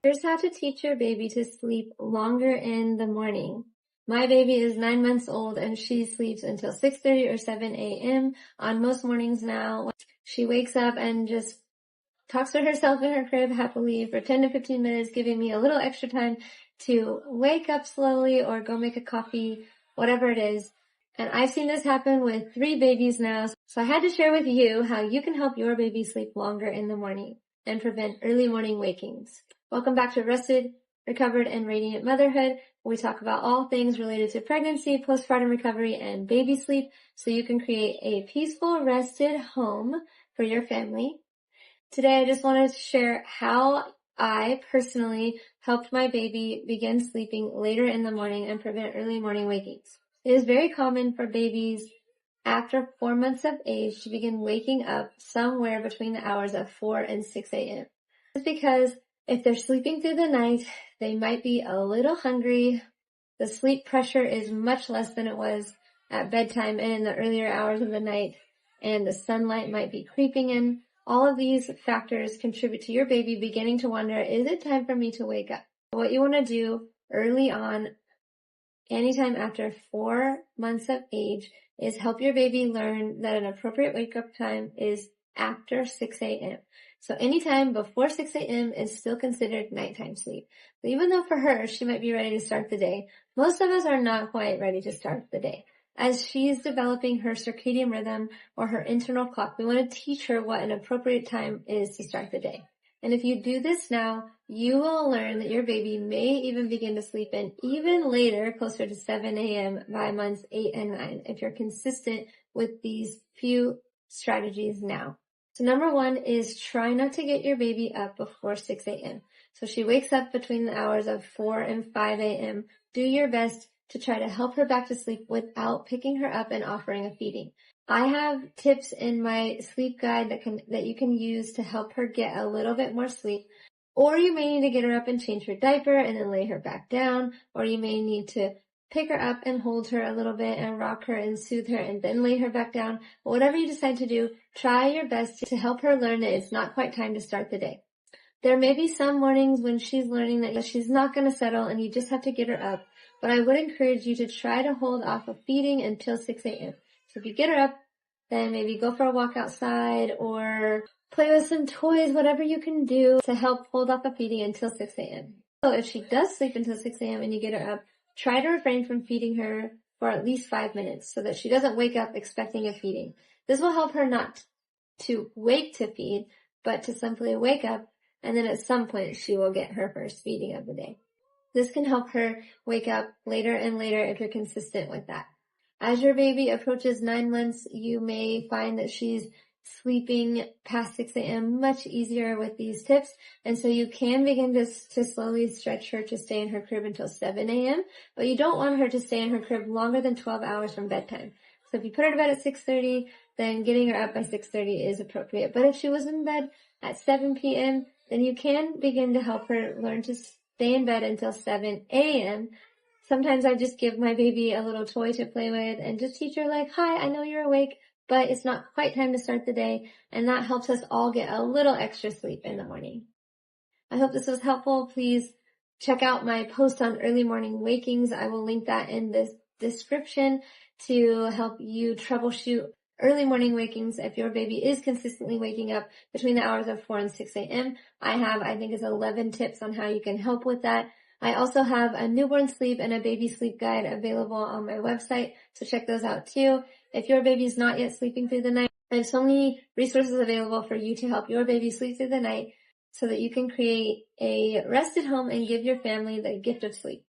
Here's how to teach your baby to sleep longer in the morning. My baby is 9 months old and she sleeps until 6:30 or 7 a.m. on most mornings now. She wakes up and just talks to herself in her crib happily for 10 to 15 minutes, giving me a little extra time to wake up slowly or go make a coffee, whatever it is. And I've seen this happen with 3 babies now. So I had to share with you how you can help your baby sleep longer in the morning and prevent early morning wakings. Welcome back to Rested, Recovered, and Radiant Motherhood. We talk about all things related to pregnancy, postpartum recovery, and baby sleep so you can create a peaceful, rested home for your family. Today, I just wanted to share how I personally helped my baby begin sleeping later in the morning and prevent early morning wakings. It is very common for babies after 4 months of age to begin waking up somewhere between the hours of 4 and 6 a.m. It's because if they're sleeping through the night, they might be a little hungry. The sleep pressure is much less than it was at bedtime and in the earlier hours of the night, and the sunlight might be creeping in. All of these factors contribute to your baby beginning to wonder, is it time for me to wake up? What you want to do early on, anytime after 4 months of age, is help your baby learn that an appropriate wake-up time is after 6 a.m. So anytime before 6 a.m. is still considered nighttime sleep. So even though for her, she might be ready to start the day, most of us are not quite ready to start the day. As she's developing her circadian rhythm or her internal clock, we want to teach her what an appropriate time is to start the day. And if you do this now, you will learn that your baby may even begin to sleep in even later, closer to 7 a.m. by months 8 and 9, if you're consistent with these few strategies now. So number 1 is try not to get your baby up before 6 a.m. So she wakes up between the hours of 4 and 5 a.m. Do your best to try to help her back to sleep without picking her up and offering a feeding. I have tips in my sleep guide that you can use to help her get a little bit more sleep. Or you may need to get her up and change her diaper and then lay her back down. Or you may need to pick her up and hold her a little bit and rock her and soothe her and then lay her back down. But whatever you decide to do, try your best to help her learn that it's not quite time to start the day. There may be some mornings when she's learning that she's not going to settle and you just have to get her up. But I would encourage you to try to hold off of feeding until 6 a.m. So if you get her up, then maybe go for a walk outside or play with some toys, whatever you can do to help hold off of feeding until 6 a.m. So if she does sleep until 6 a.m. and you get her up, try to refrain from feeding her for at least 5 minutes so that she doesn't wake up expecting a feeding. This will help her not to wake to feed, but to simply wake up, and then at some point she will get her first feeding of the day. This can help her wake up later and later if you're consistent with that. As your baby approaches 9 months, you may find that she's sleeping past 6 a.m. much easier with these tips. And so you can begin to slowly stretch her to stay in her crib until 7 a.m. But you don't want her to stay in her crib longer than 12 hours from bedtime. So if you put her to bed at 6:30, then getting her up by 6:30 is appropriate. But if she was in bed at 7 p.m., then you can begin to help her learn to stay in bed until 7 a.m. Sometimes I just give my baby a little toy to play with and just teach her like, hi, I know you're awake, but it's not quite time to start the day. And that helps us all get a little extra sleep in the morning. I hope this was helpful. Please check out my post on early morning wakings. I will link that in this description to help you troubleshoot early morning wakings if your baby is consistently waking up between the hours of 4 and 6 a.m. I think it's 11 tips on how you can help with that. I also have a newborn sleep and a baby sleep guide available on my website, so check those out too. If your baby's not yet sleeping through the night, I have so many resources available for you to help your baby sleep through the night so that you can create a rested home and give your family the gift of sleep.